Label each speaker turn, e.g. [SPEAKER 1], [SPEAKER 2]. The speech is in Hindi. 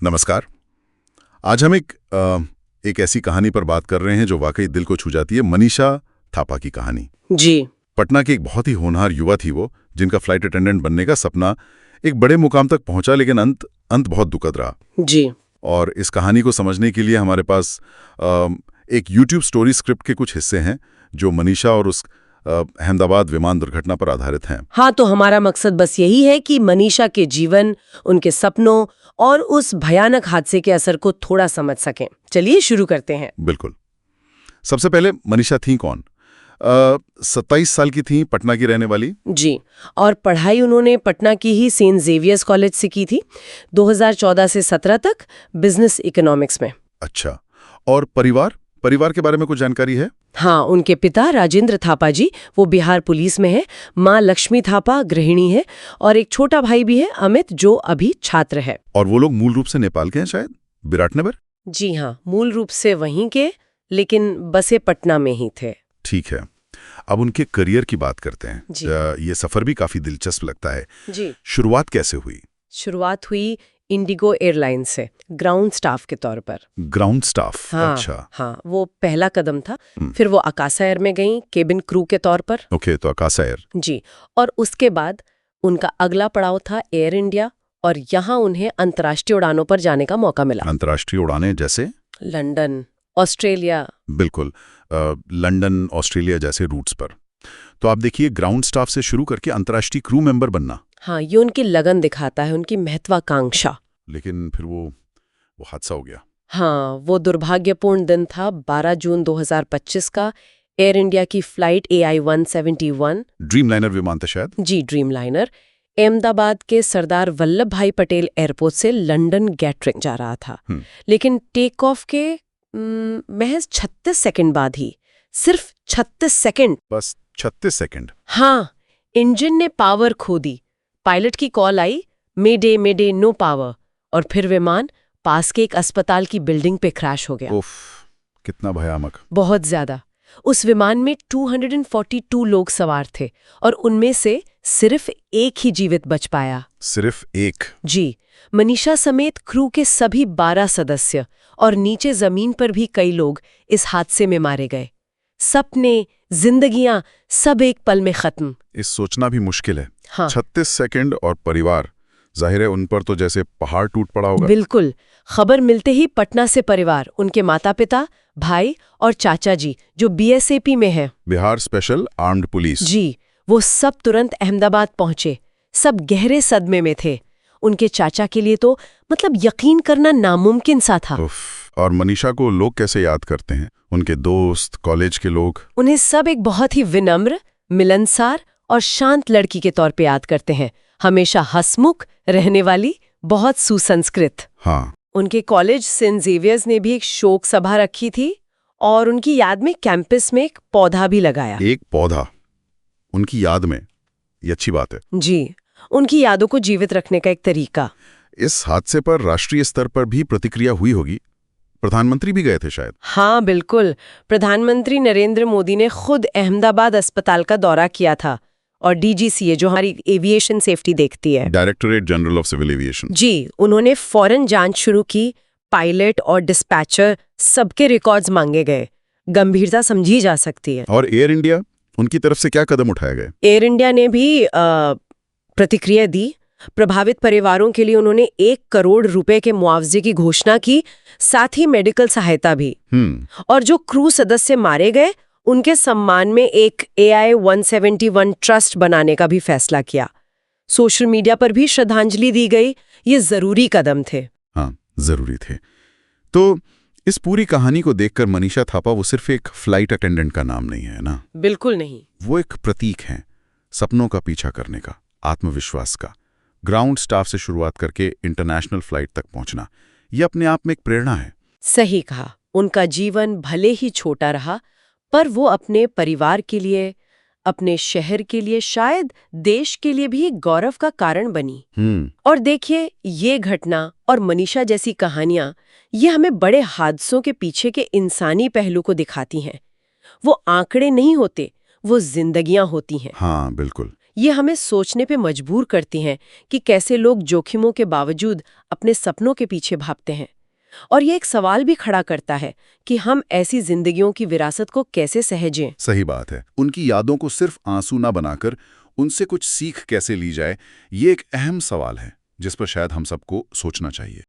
[SPEAKER 1] नमस्कार। आज हम एक ऐसी कहानी पर बात कर रहे हैं जो वाकई दिल को छू जाती है। मनीषा थापा की कहानी।
[SPEAKER 2] जी।
[SPEAKER 1] पटना की एक बहुत ही होनहार युवा थी वो, जिनका फ्लाइट अटेंडेंट बनने का सपना एक बड़े मुकाम तक पहुंचा, लेकिन अंत बहुत दुखद रहा।
[SPEAKER 2] जी।
[SPEAKER 1] और इस कहानी को समझने के लिए हमारे पास एक YouTube स्टोरी स्क्रिप्ट के कुछ हिस्से हैं जो मनीषा और उस अहमदाबाद विमान दुर्घटना पर आधारित हैं।
[SPEAKER 2] हाँ, तो हमारा मकसद बस यही है कि मनीषा के जीवन, उनके सपनों और उस भयानक हादसे के असर को थोड़ा समझ सकें। चलिए शुरू करते हैं।
[SPEAKER 1] बिल्कुल। सबसे पहले मनीषा थी कौन? 27 साल की थी, पटना की रहने वाली।
[SPEAKER 2] जी। और पढ़ाई उन्होंने पटना की ही सेंट जेवियर्स कॉलेज से की थी, 2014 से 17 तक, बिजनेस इकोनॉमिक्स में।
[SPEAKER 1] अच्छा। और परिवार के बारे में कुछ जानकारी है?
[SPEAKER 2] हाँ, उनके पिता राजेंद्र थापा जी, वो बिहार पुलिस में है। माँ लक्ष्मी थापा गृहिणी है और एक छोटा भाई भी है, अमित, जो अभी छात्र है।
[SPEAKER 1] और वो लोग मूल रूप से नेपाल के हैं, शायद विराटनगर।
[SPEAKER 2] जी हाँ, मूल रूप से वहीं के, लेकिन बसे पटना में ही थे।
[SPEAKER 1] ठीक है। अब उनके करियर की बात करते हैं। ये सफर भी काफी दिलचस्प लगता है।
[SPEAKER 2] जी।
[SPEAKER 1] शुरुआत कैसे हुई?
[SPEAKER 2] शुरुआत हुई इंडिगो एयरलाइन से, ग्राउंड स्टाफ के तौर पर।
[SPEAKER 1] Ground staff.
[SPEAKER 2] हाँ,
[SPEAKER 1] अच्छा।
[SPEAKER 2] हाँ, वो पहला कदम था। फिर वो आकाशा एयर में गई केबिन क्रू के तौर पर।
[SPEAKER 1] ओके, तो आकाशा एयर।
[SPEAKER 2] जी। और उसके बाद उनका अगला पड़ाव था एयर इंडिया, और यहाँ उन्हें अंतर्राष्ट्रीय उड़ानों पर जाने का मौका मिला।
[SPEAKER 1] अंतर्राष्ट्रीय उड़ानें जैसे?
[SPEAKER 2] London, Australia.
[SPEAKER 1] बिल्कुल। लंदन, ऑस्ट्रेलिया जैसे रूट्स पर। तो आप देखिए, ग्राउंड स्टाफ से शुरू करके अंतर्राष्ट्रीय क्रू मेंबर बनना।
[SPEAKER 2] हाँ, ये उनकी लगन दिखाता है, उनकी महत्वाकांक्षा।
[SPEAKER 1] लेकिन फिर वो हादसा हो गया।
[SPEAKER 2] हाँ, वो दुर्भाग्यपूर्ण दिन था, 12 जून 2025 का। एयर इंडिया की फ्लाइट AI-171,
[SPEAKER 1] ड्रीमलाइनर विमान था शायद।
[SPEAKER 2] जी, ड्रीमलाइनर, अहमदाबाद के सरदार वल्लभ भाई पटेल एयरपोर्ट से लंदन गैटविक जा रहा था। लेकिन टेक ऑफ के महज 36 सेकंड बाद ही, सिर्फ 36 सेकंड,
[SPEAKER 1] बस 36 सेकंड।
[SPEAKER 2] हाँ, इंजन ने पावर खो दी। पायलट की कॉल आई, मेडे मेडे, नो पावर। और फिर विमान पास के एक अस्पताल की बिल्डिंग पे क्रैश हो गया।
[SPEAKER 1] उफ, कितना भयानक।
[SPEAKER 2] बहुत ज्यादा। उस विमान में 242 लोग सवार थे और उनमें से सिर्फ एक ही जीवित बच पाया।
[SPEAKER 1] सिर्फ एक?
[SPEAKER 2] जी। मनीषा समेत क्रू के सभी 12 सदस्य और नीचे जमीन पर भी कई लोग इस हादसे में मारे गए। सपने, जिंदगियां, सब एक पल में खत्म।
[SPEAKER 1] इस सोचना भी मुश्किल है।
[SPEAKER 2] हाँ।
[SPEAKER 1] 36 सेकंड और परिवार, जाहिर है उन पर तो जैसे पहाड़ टूट पड़ा होगा।
[SPEAKER 2] बिल्कुल। खबर मिलते ही पटना से परिवार, उनके माता पिता, भाई और चाचा जी, जो BSAP में है,
[SPEAKER 1] बिहार स्पेशल आर्म्ड पुलिस।
[SPEAKER 2] जी, वो सब तुरंत अहमदाबाद पहुंचे। सब गहरे सदमे में थे। उनके चाचा के लिए तो मतलब यकीन करना नामुमकिन सा था।
[SPEAKER 1] और मनीषा को लोग कैसे याद करते हैं? उनके दोस्त, कॉलेज के लोग?
[SPEAKER 2] उन्हें सब एक बहुत ही विनम्र, मिलनसार और शांत लड़की के तौर पे याद करते हैं। हमेशा हंसमुख रहने वाली, बहुत सुसंस्कृत।
[SPEAKER 1] हाँ।
[SPEAKER 2] उनके कॉलेज सेंट जेवियर्स ने भी एक शोक सभा रखी थी और उनकी याद में कैंपस में एक पौधा भी लगाया।
[SPEAKER 1] एक पौधा उनकी याद में? ये अच्छी बात है।
[SPEAKER 2] जी, उनकी यादों को जीवित रखने का एक तरीका।
[SPEAKER 1] इस हादसे पर राष्ट्रीय स्तर पर भी प्रतिक्रिया हुई होगी। प्रधानमंत्री भी गए थे शायद।
[SPEAKER 2] हाँ, बिल्कुल। प्रधानमंत्री नरेंद्र मोदी ने खुद अहमदाबाद अस्पताल का दौरा किया था, और DGCA, जो हमारी एविएशन सेफ्टी देखती है,
[SPEAKER 1] directorate general of civil aviation,
[SPEAKER 2] जी, उन्होंने फौरन जांच शुरू की। पायलट और डिस्पैचर, सबके रिकॉर्ड्स मांगे गए। गंभीरता समझी जा सकती है।
[SPEAKER 1] और एयर इंडिया, उनकी तरफ से क्या कदम उठाए गए?
[SPEAKER 2] एयर इंडिया ने भी प्रतिक्रिया दी। प्रभावित परिवारों के लिए उन्होंने 1 करोड़ रुपए के मुआवजे की घोषणा की, साथ ही मेडिकल सहायता भी। और जो क्रू सदस्य मारे गए, उनके सम्मान में एक AI-171 ट्रस्ट बनाने का भी फैसला किया। सोशल मीडिया पर भी श्रद्धांजलि दी गई। ये जरूरी कदम थे।
[SPEAKER 1] हाँ, जरूरी थे। तो इस पूरी कहानी को देखकर मनीषा थापा वो सिर्फ एक फ्लाइट अटेंडेंट का नाम नहीं है ना?
[SPEAKER 2] बिल्कुल नहीं।
[SPEAKER 1] वो एक प्रतीक है, सपनों का पीछा करने का, आत्मविश्वास का। ग्राउंड स्टाफ से शुरुआत करके इंटरनेशनल फ्लाइट तक पहुंचना, ये अपने आप में एक प्रेरणा है।
[SPEAKER 2] सही कहा। उनका जीवन भले ही छोटा रहा, पर वो अपने परिवार के लिए, अपने शहर के लिए, शायद देश के लिए भी गौरव का कारण बनी। और देखिए, ये घटना और मनीषा जैसी कहानियां, ये हमें बड़े हादसों के पीछे के इंसानी पहलू को दिखाती हैं। वो आंकड़े नहीं होते, वो जिंदगियां होती हैं।
[SPEAKER 1] हाँ, बिल्कुल।
[SPEAKER 2] ये हमें सोचने पे मजबूर करती हैं कि कैसे लोग जोखिमों के बावजूद अपने सपनों के पीछे भागते हैं। और ये एक सवाल भी खड़ा करता है कि हम ऐसी जिंदगियों की विरासत को कैसे सहेजें।
[SPEAKER 1] सही बात है। उनकी यादों को सिर्फ आंसू ना बनाकर उनसे कुछ सीख कैसे ली जाए, ये एक अहम सवाल है जिस पर शायद हम सबको सोचना चाहिए।